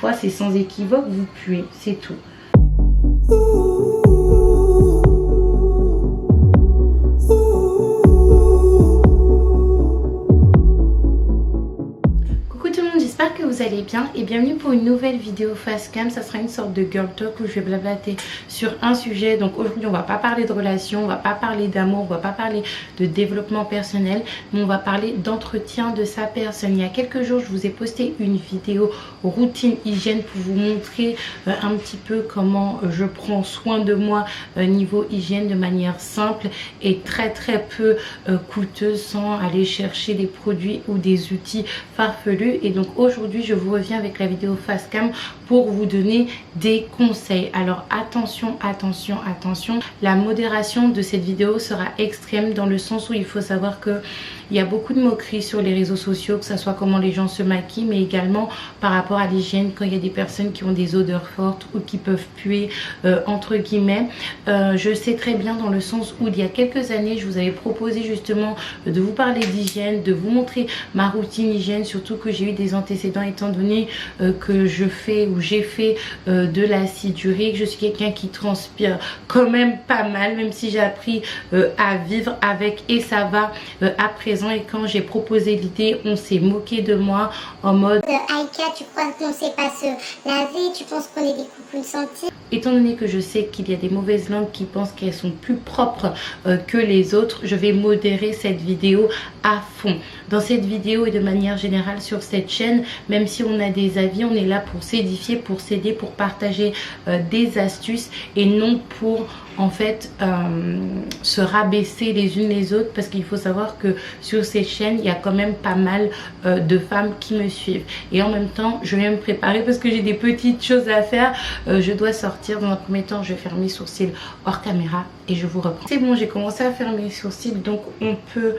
Fois c'est sans équivoque, vous puez, c'est tout. J'espère que vous allez bien et bienvenue pour une nouvelle vidéo face cam. Ça sera une sorte de girl talk où je vais blablater sur un sujet. Donc aujourd'hui on va pas parler de relations, on va pas parler d'amour, on va pas parler de développement personnel, mais on va parler d'entretien de sa personne. Il y a quelques jours je vous ai posté une vidéo routine hygiène pour vous montrer un petit peu comment je prends soin de moi niveau hygiène de manière simple et très peu coûteuse, sans aller chercher des produits ou des outils farfelus. Et donc aujourd'hui je vous reviens avec la vidéo face cam pour vous donner des conseils. Alors attention, la modération de cette vidéo sera extrême, dans le sens où il faut savoir que il y a beaucoup de moqueries sur les réseaux sociaux, que ce soit comment les gens se maquillent, mais également par rapport à l'hygiène, quand il y a des personnes qui ont des odeurs fortes ou qui peuvent puer entre guillemets. Je sais très bien, dans le sens où il y a quelques années je vous avais proposé justement de vous parler d'hygiène, de vous montrer ma routine hygiène, surtout que j'ai eu des antécédents étant donné que je fais ou j'ai fait de l'acide urique. Je suis quelqu'un qui transpire quand même pas mal, même si j'ai appris à vivre avec, et ça va à présent. Et quand j'ai proposé l'idée, on s'est moqué de moi en mode Aïka, tu crois qu'on sait pas se laver, tu penses qu'on est des coucounes senties. Étant donné que je sais qu'il y a des mauvaises langues qui pensent qu'elles sont plus propres que les autres, je vais modérer cette vidéo à fond. Dans cette vidéo et de manière générale sur cette chaîne, même si on a des avis, on est là pour s'édifier, pour s'aider, pour partager des astuces, et non pour en fait se rabaisser les unes les autres, parce qu'il faut savoir que sur cette chaîne il y a quand même pas mal de femmes qui me suivent. Et en même temps je vais me préparer parce que j'ai des petites choses à faire. Je dois sortir. Dans un premier temps je vais faire mes sourcils hors caméra et je vous reprends. C'est bon, j'ai commencé à faire mes sourcils, donc on peut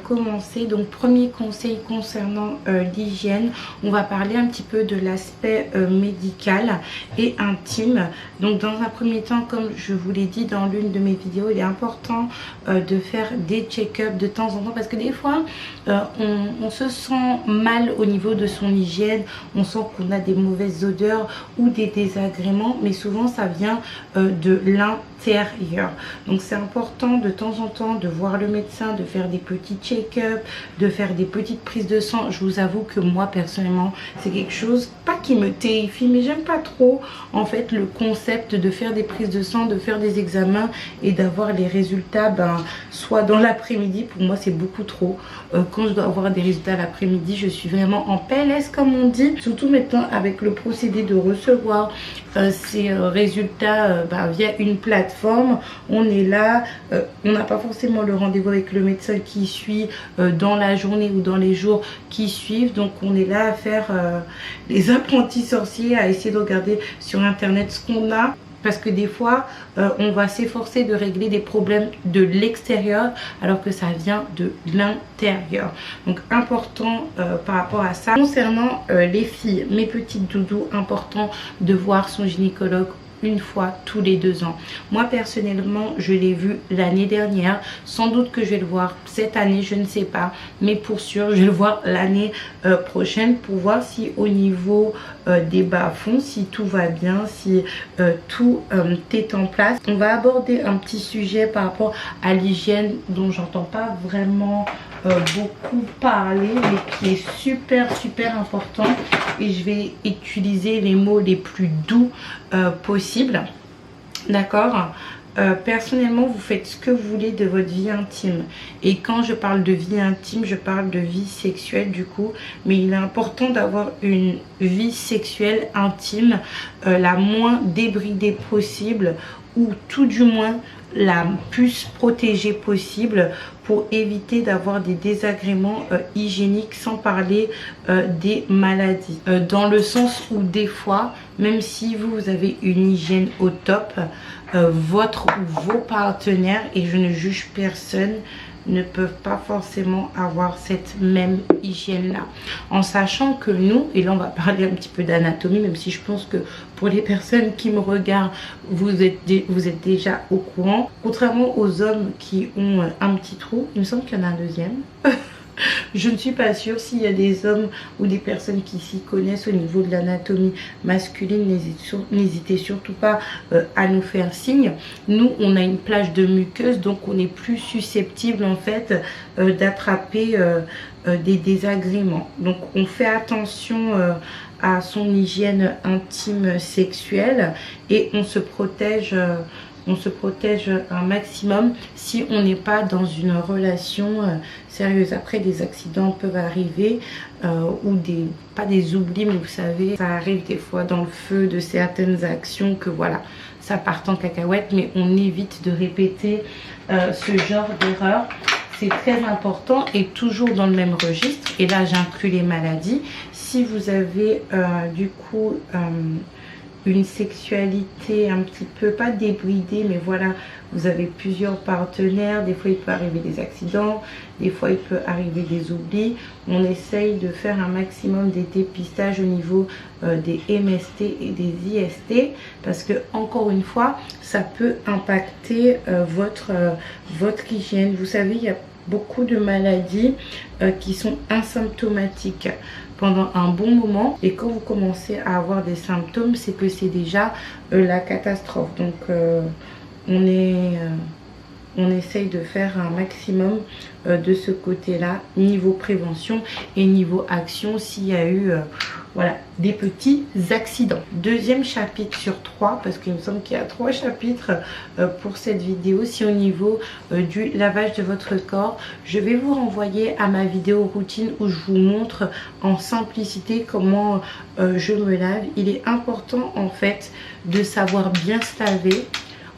commencer. Donc premier conseil concernant l'hygiène, on va parler un petit peu de l'aspect médical et intime. Donc dans un premier temps, comme je vous l'ai dit dans l'une de mes vidéos, il est important de faire des check-up de temps en temps, parce que des fois on se sent mal au niveau de son hygiène, on sent qu'on a des mauvaises odeurs ou des désagréments, mais souvent ça vient de l'intérieur. Donc c'est important de temps en temps de voir le médecin, de faire des petits check-up, de faire des petites prises de sang. Je vous avoue que moi personnellement c'est quelque chose, pas qui me terrifie, mais j'aime pas trop en fait le concept de faire des prises de sang, de faire des examens et d'avoir les résultats soit dans l'après-midi. Pour moi c'est beaucoup trop. Quand je dois avoir des résultats l'après-midi, je suis vraiment en PLS comme on dit, surtout maintenant avec le procédé de recevoir ces résultats via une plateforme. On est là, on n'a pas forcément le rendez-vous avec le médecin qui suit dans la journée ou dans les jours qui suivent, donc on est là à faire les apprentis sorciers, à essayer de regarder sur internet ce qu'on a, parce que des fois on va s'efforcer de régler des problèmes de l'extérieur alors que ça vient de l'intérieur. Donc important par rapport à ça. Concernant les filles, mes petites doudous, important de voir son gynécologue une fois tous les 2 ans. Moi personnellement je l'ai vu l'année dernière, sans doute que je vais le voir cette année, je ne sais pas, mais pour sûr je vais le voir l'année prochaine, pour voir si au niveau des bas-fonds, si tout va bien, si tout est en place. On va aborder un petit sujet par rapport à l'hygiène dont j'entends pas vraiment beaucoup parler, mais qui est super important, et je vais utiliser les mots les plus doux possible. D'accord. Personnellement vous faites ce que vous voulez de votre vie intime, et quand je parle de vie intime je parle de vie sexuelle du coup, mais il est important d'avoir une vie sexuelle intime la moins débridée possible, ou tout du moins la plus protégée possible, pour éviter d'avoir des désagréments hygiéniques, sans parler des maladies. Dans le sens où des fois, même si vous avez une hygiène au top, votre ou vos partenaires, et je ne juge personne, ne peuvent pas forcément avoir cette même hygiène là, en sachant que nous, et là on va parler un petit peu d'anatomie, même si je pense que pour les personnes qui me regardent vous êtes déjà au courant, contrairement aux hommes qui ont un petit trou, il me semble qu'il y en a un deuxième Je ne suis pas sûre s'il y a des hommes ou des personnes qui s'y connaissent au niveau de l'anatomie masculine. N'hésitez surtout pas à nous faire signe. Nous, on a une plage de muqueuse, donc on est plus susceptible en fait d'attraper des désagréments. Donc on fait attention à son hygiène intime sexuelle et on se protège un maximum si on n'est pas dans une relation sérieuse. Après, des accidents peuvent arriver ou pas des oublis, mais vous savez, ça arrive des fois dans le feu de certaines actions que voilà, ça part en cacahuète, mais on évite de répéter ce genre d'erreur. C'est très important et toujours dans le même registre. Et là, j'inclus les maladies. Si vous avez du coup une sexualité un petit peu, pas débridée, mais voilà, vous avez plusieurs partenaires, des fois il peut arriver des accidents, des fois il peut arriver des oublis. On essaye de faire un maximum des dépistages au niveau des MST et des IST, parce que encore une fois, ça peut impacter votre hygiène. Vous savez, il y a beaucoup de maladies qui sont asymptomatiques pendant un bon moment, et quand vous commencez à avoir des symptômes, c'est que c'est déjà la catastrophe. Donc on essaye de faire un maximum de ce côté-là, niveau prévention et niveau action s'il y a eu voilà, des petits accidents. Deuxième chapitre sur 3, parce qu'il me semble qu'il y a 3 chapitres pour cette vidéo. Si au niveau du lavage de votre corps, je vais vous renvoyer à ma vidéo routine où je vous montre en simplicité comment je me lave. Il est important en fait de savoir bien se laver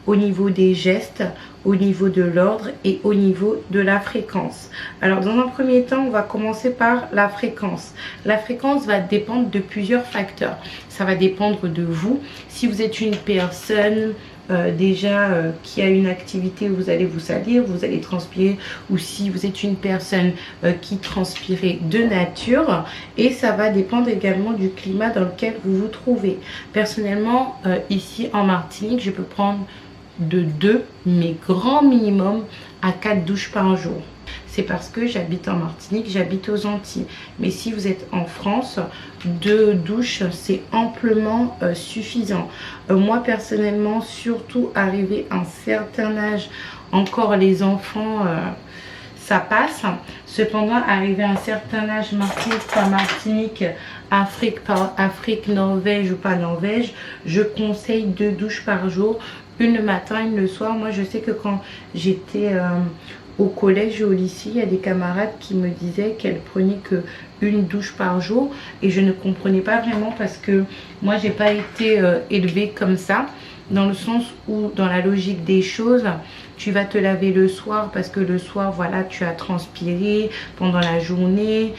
au niveau des gestes, au niveau de l'ordre et au niveau de la fréquence. Alors dans un premier temps, on va commencer par la fréquence. La fréquence va dépendre de plusieurs facteurs. Ça va dépendre de vous. Si vous êtes une personne qui a une activité où vous allez vous salir, vous allez transpirer, ou si vous êtes une personne qui transpirait de nature, et ça va dépendre également du climat dans lequel vous vous trouvez. Personnellement, ici en Martinique, je peux prendre de 2, mais grand minimum à 4 douches par jour. C'est parce que j'habite en Martinique, j'habite aux Antilles. Mais si vous êtes en France, 2 douches, c'est amplement suffisant. Moi, personnellement, surtout arrivé à un certain âge, encore les enfants, ça passe. Cependant, arrivé à un certain âge, Martinique, pas Martinique, Afrique, Norvège ou pas Norvège, je conseille 2 douches par jour. Une le matin, une le soir. Moi, je sais que quand j'étais au collège et au lycée, il y a des camarades qui me disaient qu'elles prenaient que 1 douche par jour. Et je ne comprenais pas vraiment parce que moi, j'ai pas été élevée comme ça. Dans le sens où, dans la logique des choses, tu vas te laver le soir parce que le soir, voilà, tu as transpiré pendant la journée,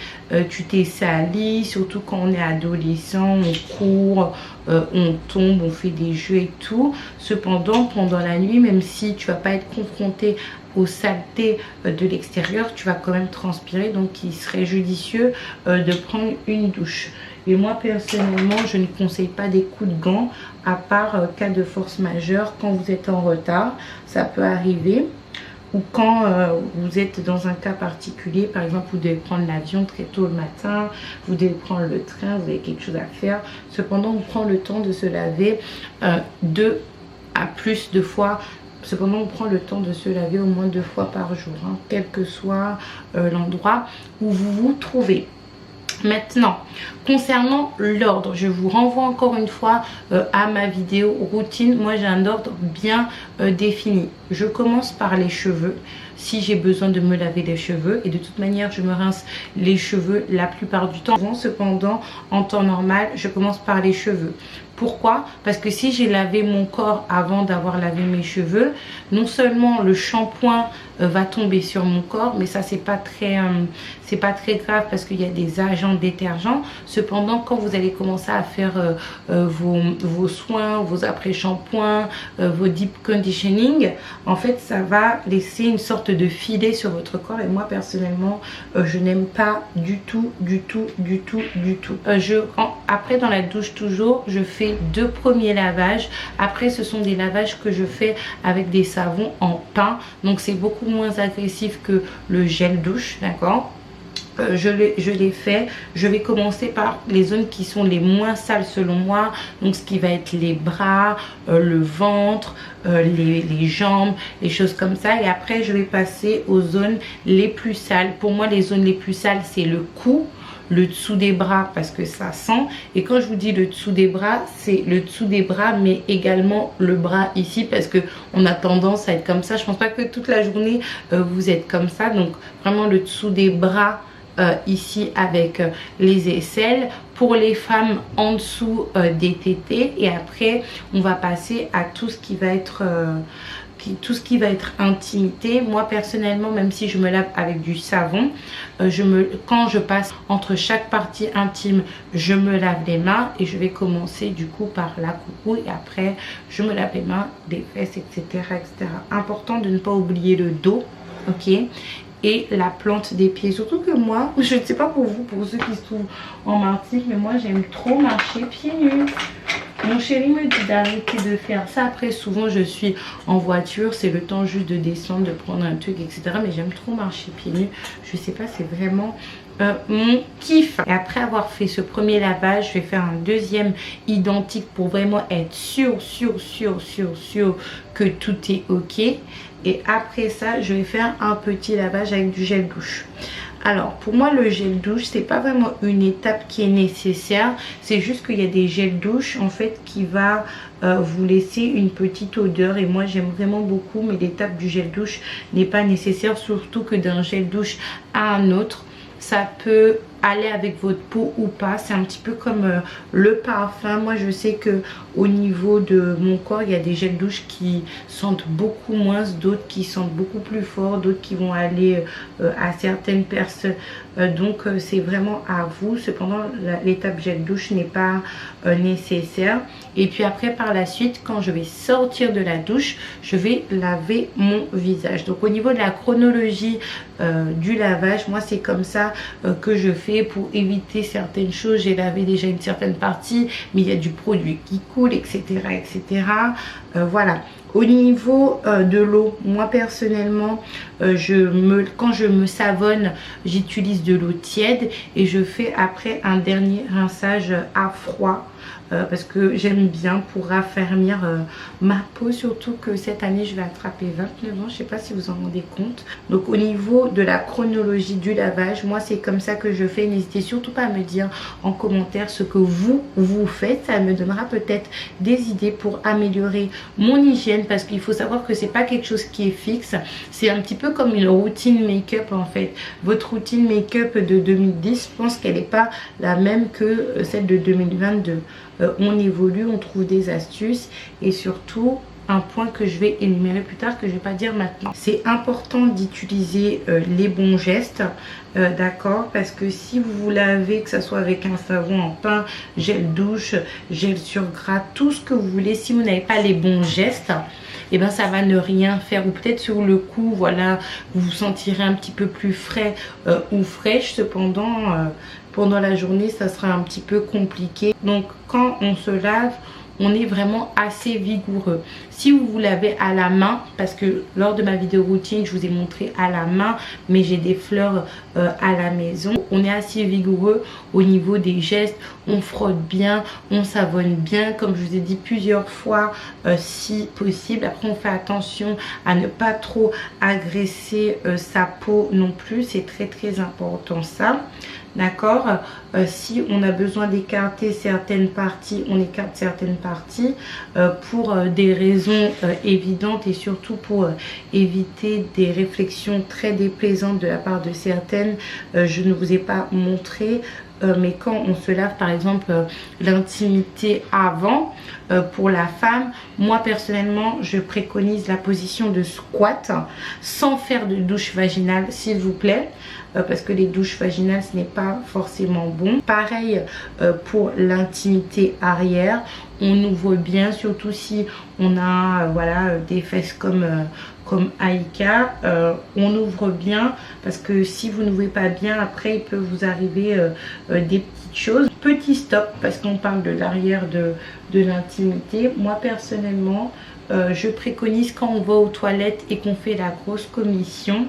tu t'es sali, surtout quand on est adolescent, on court, on tombe, on fait des jeux et tout. Cependant, pendant la nuit, même si tu vas pas être confronté aux saletés de l'extérieur, tu vas quand même transpirer, donc il serait judicieux de prendre une douche. Et moi personnellement, je ne conseille pas des coups de gants, à part cas de force majeure, quand vous êtes en retard, ça peut arriver. Ou quand vous êtes dans un cas particulier, par exemple vous devez prendre l'avion très tôt le matin, vous devez prendre le train, vous avez quelque chose à faire. Cependant, on prend le temps de se laver 2 à plus de fois. Cependant, on prend le temps de se laver au moins 2 fois par jour, hein, quel que soit l'endroit où vous vous trouvez. Maintenant, concernant l'ordre, je vous renvoie encore une fois à ma vidéo routine. Moi, j'ai un ordre bien défini. Je commence par les cheveux. Si j'ai besoin de me laver les cheveux, et de toute manière, je me rince les cheveux la plupart du temps. Cependant, en temps normal, je commence par les cheveux. Pourquoi? Parce que si j'ai lavé mon corps avant d'avoir lavé mes cheveux, non seulement le shampoing va tomber sur mon corps, mais ça c'est pas très grave parce qu'il y a des agents détergents. Cependant, quand vous allez commencer à faire vos soins, vos après-shampoings, vos deep conditioning, en fait ça va laisser une sorte de filet sur votre corps, et moi personnellement je n'aime pas du tout. Après, dans la douche toujours, je fais 2 premiers lavages. Après, ce sont des lavages que je fais avec des savons en pain, donc c'est beaucoup moins agressif que le gel douche, d'accord? je l'ai fait. Je vais commencer par les zones qui sont les moins sales selon moi, donc ce qui va être les bras, le ventre, les jambes, les choses comme ça, et après je vais passer aux zones les plus sales. Pour moi les zones les plus sales c'est le cou, le dessous des bras parce que ça sent, et quand je vous dis le dessous des bras, c'est le dessous des bras mais également le bras ici, parce que on a tendance à être comme ça. Je pense pas que toute la journée vous êtes comme ça, donc vraiment le dessous des bras ici avec les aisselles, pour les femmes en dessous des tétés, et après on va passer à tout ce qui va être intimité. Moi personnellement, même si je me lave avec du savon, quand je passe entre chaque partie intime, je me lave les mains, et je vais commencer du coup par la coucou, et après je me lave les mains, les fesses, etc., etc. Important de ne pas oublier le dos, ok, et la plante des pieds. Surtout que moi, je ne sais pas pour vous, pour ceux qui se trouvent en Martinique, mais moi j'aime trop marcher pieds nus. Mon chéri me dit d'arrêter de faire ça. Après souvent je suis en voiture, c'est le temps juste de descendre, de prendre un truc, etc. Mais j'aime trop marcher pieds nus. Je sais pas, c'est vraiment mon kiff. Et après avoir fait ce premier lavage, je vais faire un deuxième identique pour vraiment être sûr que tout est ok. Et après ça, je vais faire un petit lavage avec du gel douche. Alors pour moi le gel douche c'est pas vraiment une étape qui est nécessaire, c'est juste qu'il y a des gels douche en fait qui va vous laisser une petite odeur, et moi j'aime vraiment beaucoup, mais l'étape du gel douche n'est pas nécessaire, surtout que d'un gel douche à un autre ça peut aller avec votre peau ou pas. C'est un petit peu comme le parfum. Moi je sais que au niveau de mon corps il y a des gels douche qui sentent beaucoup moins, d'autres qui sentent beaucoup plus fort, d'autres qui vont aller à certaines personnes, donc c'est vraiment à vous. Cependant l'étape gel douche n'est pas nécessaire. Et puis après par la suite, quand je vais sortir de la douche, je vais laver mon visage. Donc au niveau de la chronologie du lavage, moi c'est comme ça que je fais pour éviter certaines choses. J'ai lavé déjà une certaine partie, mais il y a du produit qui coule, etc., etc. Voilà. Au niveau de l'eau, moi personnellement, quand je me savonne, j'utilise de l'eau tiède, et je fais après un dernier rinçage à froid. Parce que j'aime bien pour raffermir ma peau, surtout que cette année je vais attraper 29 ans, je sais pas si vous en rendez compte. Donc au niveau de la chronologie du lavage, moi c'est comme ça que je fais. N'hésitez surtout pas à me dire en commentaire ce que vous faites, ça me donnera peut-être des idées pour améliorer mon hygiène, parce qu'il faut savoir que c'est pas quelque chose qui est fixe, c'est un petit peu comme une routine make-up en fait. Votre routine make-up de 2010, je pense qu'elle n'est pas la même que celle de 2022. On évolue, on trouve des astuces, et surtout un point que je vais énumérer plus tard, que je ne vais pas dire maintenant. C'est important d'utiliser les bons gestes, d'accord, parce que si vous vous lavez, que ce soit avec un savon en pain, gel douche, gel sur gras, tout ce que vous voulez, si vous n'avez pas les bons gestes, et ben ça va ne rien faire, ou peut-être sur le coup, voilà, vous vous sentirez un petit peu plus frais ou fraîche. Cependant pendant la journée ça sera un petit peu compliqué. Donc quand on se lave, on est vraiment assez vigoureux. Si vous vous lavez à la main, parce que lors de ma vidéo routine je vous ai montré à la main, mais j'ai des fleurs à la maison, on est assez vigoureux au niveau des gestes. On frotte bien, on savonne bien, comme je vous ai dit plusieurs fois, si possible. Après on fait attention à ne pas trop agresser sa peau non plus, c'est très important ça. D'accord, si on a besoin d'écarter certaines parties, on écarte certaines parties pour des raisons évidentes, et surtout pour éviter des réflexions très déplaisantes de la part de certaines. Je ne vous ai pas montré, mais quand on se lave par exemple l'intimité avant, pour la femme, moi personnellement je préconise la position de squat sans faire de douche vaginale s'il vous plaît, parce que les douches vaginales ce n'est pas forcément bon. Pareil pour l'intimité arrière, on ouvre bien, surtout si on a voilà des fesses comme Aïka, on ouvre bien, parce que si vous n'ouvrez pas bien, après il peut vous arriver des petites choses. Petit stop, parce qu'on parle de l'arrière de l'intimité. Moi personnellement je préconise, quand on va aux toilettes et qu'on fait la grosse commission,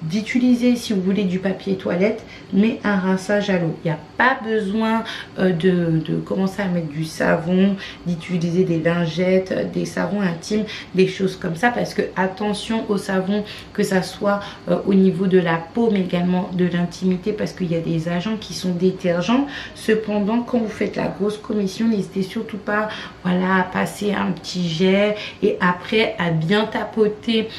d'utiliser, si vous voulez, du papier toilette, mais un rinçage à l'eau. Il n'y a pas besoin de commencer à mettre du savon, d'utiliser des lingettes, des savons intimes, des choses comme ça, parce que attention au savon, que ça soit au niveau de la peau, mais également de l'intimité, parce qu'il y a des agents qui sont détergents. Cependant, quand vous faites la grosse commission, n'hésitez surtout pas, voilà, à passer un petit jet et après à bien tapoter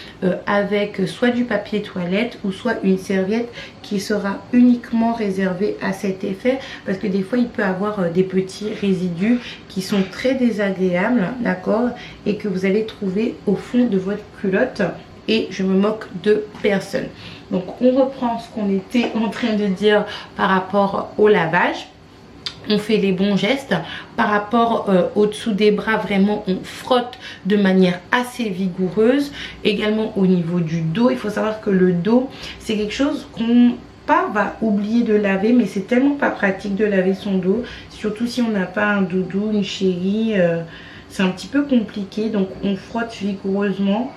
avec soit du papier toilette ou soit une serviette qui sera uniquement réservée à cet effet, parce que des fois il peut avoir des petits résidus qui sont très désagréables, d'accord, et que vous allez trouver au fond de votre culotte. Et je me moque de personne. Donc on reprend ce qu'on était en train de dire par rapport au lavage. On fait les bons gestes. Par rapport au-dessous des bras, vraiment on frotte de manière assez vigoureuse. Également au niveau du dos, il faut savoir que le dos c'est quelque chose qu'on va oublier de laver, mais c'est tellement pas pratique de laver son dos, surtout si on n'a pas un doudou, une chérie, c'est un petit peu compliqué. Donc on frotte vigoureusement,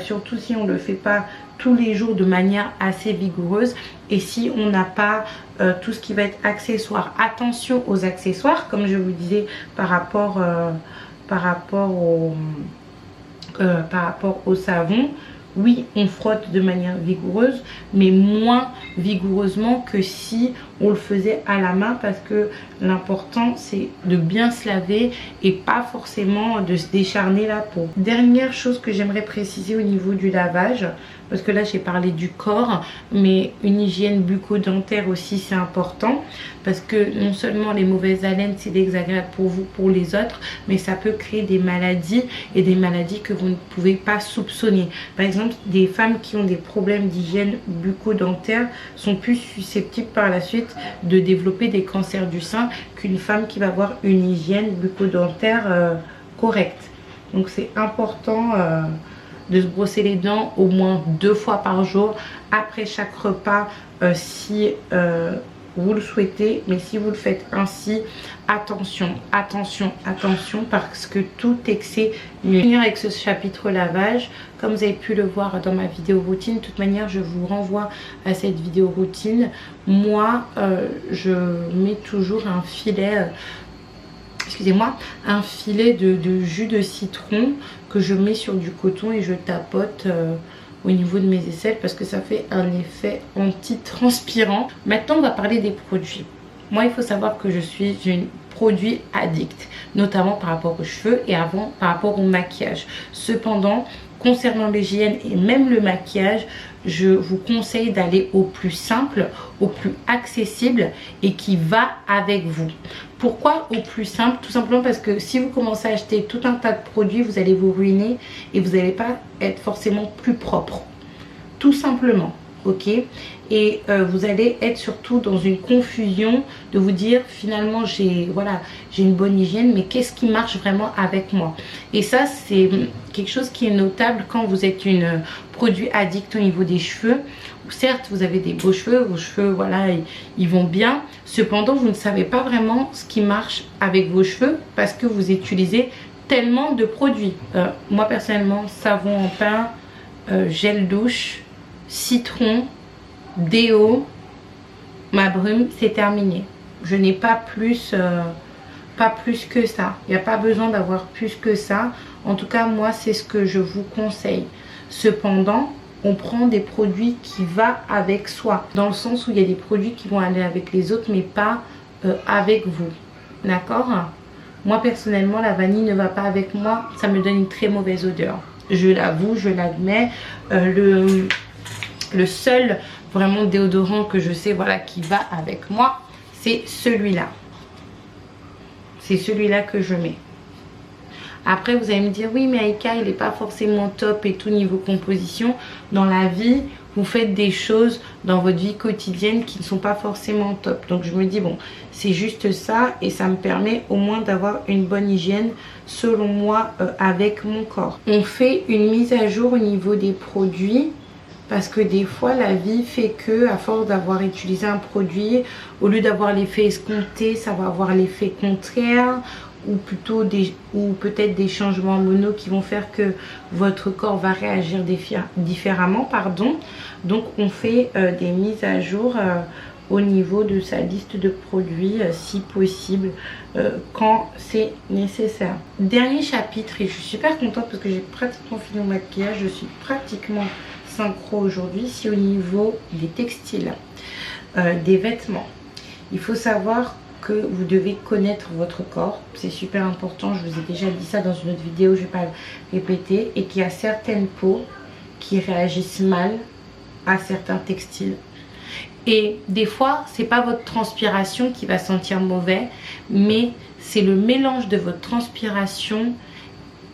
surtout si on ne le fait pas tous les jours de manière assez vigoureuse, et si on n'a pas tout ce qui va être accessoire. Attention aux accessoires, comme je vous disais par rapport au savon. Oui, on frotte de manière vigoureuse, mais moins vigoureusement que si on le faisait à la main, parce que l'important c'est de bien se laver et pas forcément de se décharner la peau. Dernière chose que j'aimerais préciser au niveau du lavage, parce que là j'ai parlé du corps, mais une hygiène bucco-dentaire aussi c'est important, parce que non seulement les mauvaises haleines c'est désagréable pour vous, pour les autres, mais ça peut créer des maladies, et des maladies que vous ne pouvez pas soupçonner. Par exemple, des femmes qui ont des problèmes d'hygiène bucco-dentaire sont plus susceptibles par la suite de développer des cancers du sein qu'une femme qui va avoir une hygiène bucco-dentaire correcte. Donc c'est important de se brosser les dents au moins 2 fois par jour après chaque repas si vous le souhaitez, mais si vous le faites ainsi, attention, attention, attention, parce que tout excès nuit. Finir avec ce chapitre lavage, comme vous avez pu le voir dans ma vidéo routine. De toute manière, je vous renvoie à cette vidéo routine. Moi, je mets toujours un filet excusez-moi, un filet de jus de citron que je mets sur du coton et je tapote au niveau de mes aisselles, parce que ça fait un effet anti-transpirant. Maintenant on va parler des produits. Moi il faut savoir que je suis une produit addict, notamment par rapport aux cheveux et avant par rapport au maquillage. Cependant, concernant l'hygiène et même le maquillage, je vous conseille d'aller au plus simple, au plus accessible et qui va avec vous. Pourquoi au plus simple? Tout simplement parce que si vous commencez à acheter tout un tas de produits, vous allez vous ruiner et vous n'allez pas être forcément plus propre. Tout simplement. Ok, et vous allez être surtout dans une confusion de vous dire finalement j'ai une bonne hygiène, mais qu'est-ce qui marche vraiment avec moi? Et ça c'est quelque chose qui est notable quand vous êtes une produit addict au niveau des cheveux. Certes vous avez des beaux cheveux, vos cheveux voilà ils vont bien, cependant vous ne savez pas vraiment ce qui marche avec vos cheveux parce que vous utilisez tellement de produits. Moi personnellement, savon en pain, gel douche, citron, déo, ma brume, c'est terminé. Je n'ai pas plus que ça. Il n'y a pas besoin d'avoir plus que ça. En tout cas, moi, c'est ce que je vous conseille. Cependant, on prend des produits qui vont avec soi. Dans le sens où il y a des produits qui vont aller avec les autres, mais pas avec vous. D'accord? Moi, personnellement, la vanille ne va pas avec moi. Ça me donne une très mauvaise odeur. Je l'avoue, je l'admets. Le seul vraiment déodorant que je sais voilà qui va avec moi, c'est celui-là. C'est celui-là que je mets. Après vous allez me dire oui mais Aïka il n'est pas forcément top et tout niveau composition. Dans la vie vous faites des choses dans votre vie quotidienne qui ne sont pas forcément top. Donc je me dis bon c'est juste ça et ça me permet au moins d'avoir une bonne hygiène selon moi avec mon corps. On fait une mise à jour au niveau des produits. Parce que des fois la vie fait que à force d'avoir utilisé un produit, au lieu d'avoir l'effet escompté, ça va avoir l'effet contraire. ou plutôt ou peut-être des changements hormonaux qui vont faire que votre corps va réagir différemment, pardon. Donc on fait des mises à jour au niveau de sa liste de produits si possible quand c'est nécessaire. Dernier chapitre, et je suis super contente parce que j'ai pratiquement fini mon maquillage, je suis pratiquement synchro aujourd'hui, c'est au niveau des textiles, des vêtements. Il faut savoir que vous devez connaître votre corps, c'est super important, je vous ai déjà dit ça dans une autre vidéo, je ne vais pas le répéter, et qu'il y a certaines peaux qui réagissent mal à certains textiles. Et des fois, c'est pas votre transpiration qui va sentir mauvais, mais c'est le mélange de votre transpiration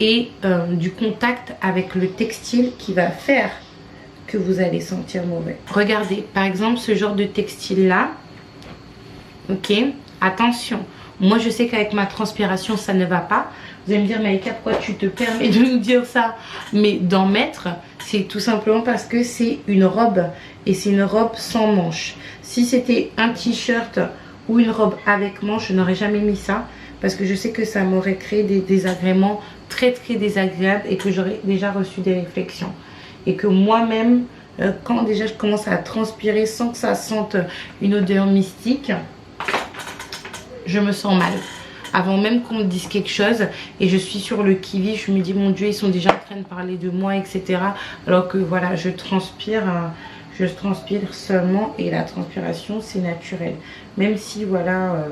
et du contact avec le textile qui va faire que vous allez sentir mauvais. Regardez, par exemple, ce genre de textile là, ok, attention, moi je sais qu'avec ma transpiration ça ne va pas. Vous allez me dire, Maïka, pourquoi tu te permets de nous dire ça? Mais d'en mettre, c'est tout simplement parce que c'est une robe, et c'est une robe sans manches. Si c'était un t-shirt ou une robe avec manches, je n'aurais jamais mis ça, parce que je sais que ça m'aurait créé des désagréments très désagréables, et que j'aurais déjà reçu des réflexions. Et que moi-même, quand déjà je commence à transpirer sans que ça sente une odeur mystique, je me sens mal. Avant même qu'on me dise quelque chose, et je suis sur le qui-vive, je me dis mon Dieu, ils sont déjà en train de parler de moi, etc. Alors que voilà, je transpire seulement, et la transpiration c'est naturel. Même si voilà,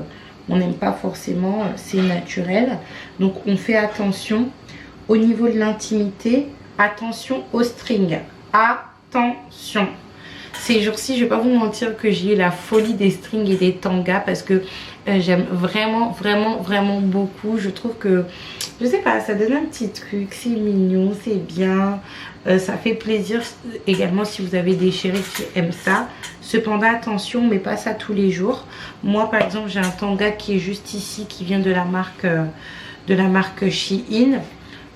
on n'aime pas forcément, c'est naturel. Donc on fait attention au niveau de l'intimité, attention aux strings, attention. Ces jours-ci, je vais pas vous mentir que j'ai eu la folie des strings et des tangas, parce que j'aime vraiment beaucoup. Je trouve que, je sais pas, ça donne un petit truc, c'est mignon, c'est bien, ça fait plaisir également si vous avez des chéris qui aiment ça. Cependant attention, mais pas ça tous les jours. Moi par exemple, j'ai un tanga qui est juste ici, qui vient de la marque Shein.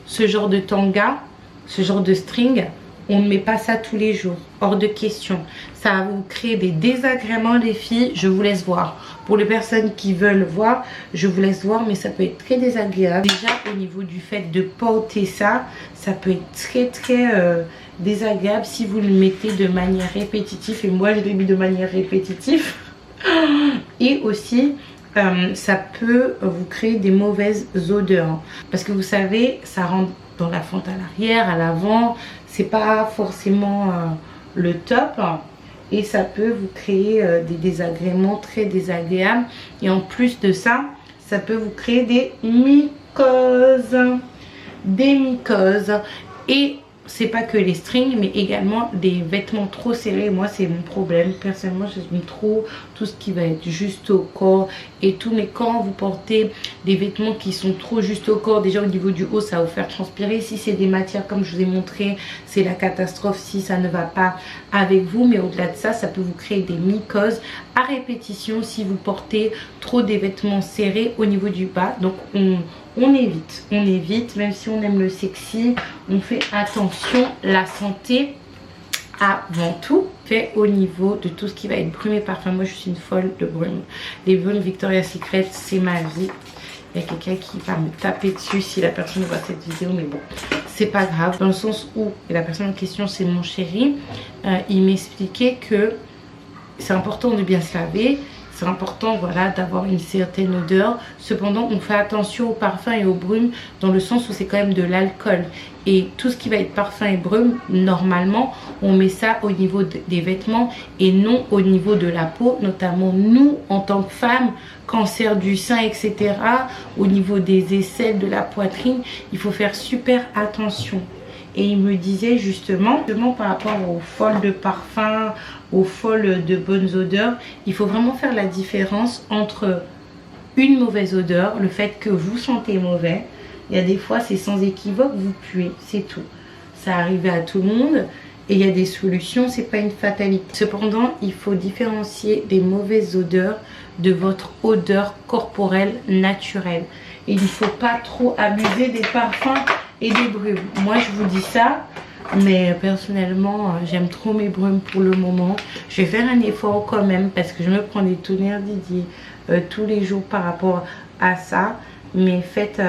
Ce genre de tanga, ce genre de string, on ne met pas ça tous les jours, hors de question. Ça va vous créer des désagréments les filles, je vous laisse voir. Pour les personnes qui veulent voir, je vous laisse voir, mais ça peut être très désagréable. Déjà au niveau du fait de porter ça, ça peut être très désagréable si vous le mettez de manière répétitive. Et moi je l'ai mis de manière répétitive. Et aussi ça peut vous créer des mauvaises odeurs. Parce que vous savez, ça rentre dans la fente à l'arrière, à l'avant. C'est pas forcément le top, et ça peut vous créer des désagréments très désagréables, et en plus de ça, ça peut vous créer des mycoses, et c'est pas que les strings, mais également des vêtements trop serrés. Moi c'est mon problème, personnellement j'aime trop tout ce qui va être juste au corps et tout. Mais quand vous portez des vêtements qui sont trop juste au corps, déjà au niveau du haut ça va vous faire transpirer. Si c'est des matières comme je vous ai montré, c'est la catastrophe si ça ne va pas avec vous. Mais au-delà de ça, ça peut vous créer des mycoses à répétition si vous portez trop des vêtements serrés au niveau du bas. Donc on évite, même si on aime le sexy, on fait attention. La santé avant tout, fait au niveau de tout ce qui va être brume et parfum. Moi je suis une folle de brume. Les brumes Victoria's Secret, c'est ma vie. Il y a quelqu'un qui va me taper dessus si la personne voit cette vidéo, mais bon, c'est pas grave, dans le sens où, et la personne en question c'est mon chéri, il m'expliquait que c'est important de bien se laver. C'est important, voilà, d'avoir une certaine odeur. Cependant, on fait attention au parfum et aux brumes, dans le sens où c'est quand même de l'alcool. Et tout ce qui va être parfum et brume, normalement, on met ça au niveau des vêtements et non au niveau de la peau. Notamment nous, en tant que femmes, cancer du sein, etc. Au niveau des aisselles, de la poitrine, il faut faire super attention. Et il me disait justement par rapport aux folles de parfum, aux folles de bonnes odeurs, il faut vraiment faire la différence entre une mauvaise odeur, le fait que vous sentez mauvais. Il y a des fois c'est sans équivoque, vous puez, c'est tout. Ça arrive à tout le monde et il y a des solutions, c'est pas une fatalité. Cependant, il faut différencier des mauvaises odeurs de votre odeur corporelle naturelle. Et il ne faut pas trop abuser des parfums et des brumes. Moi je vous dis ça, mais personnellement j'aime trop mes brumes pour le moment. Je vais faire un effort quand même, parce que je me prends des tonnerres Didier tous les jours par rapport à ça. mais faites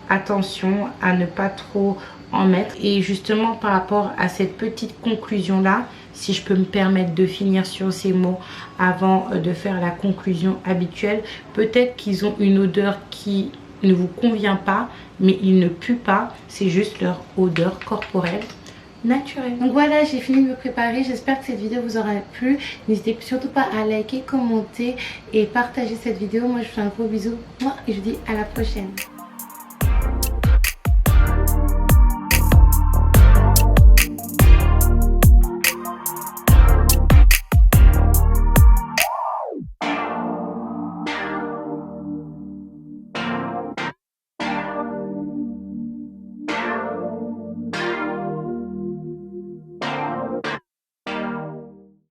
attention à ne pas trop en mettre. Et justement par rapport à cette petite conclusion là, si je peux me permettre de finir sur ces mots avant de faire la conclusion habituelle, peut-être qu'ils ont une odeur qui ne vous convient pas, mais ils ne puent pas, c'est juste leur odeur corporelle naturelle. Donc voilà, j'ai fini de me préparer. J'espère que cette vidéo vous aura plu. N'hésitez surtout pas à liker, commenter et partager cette vidéo. Moi je vous fais un gros bisou et je vous dis à la prochaine.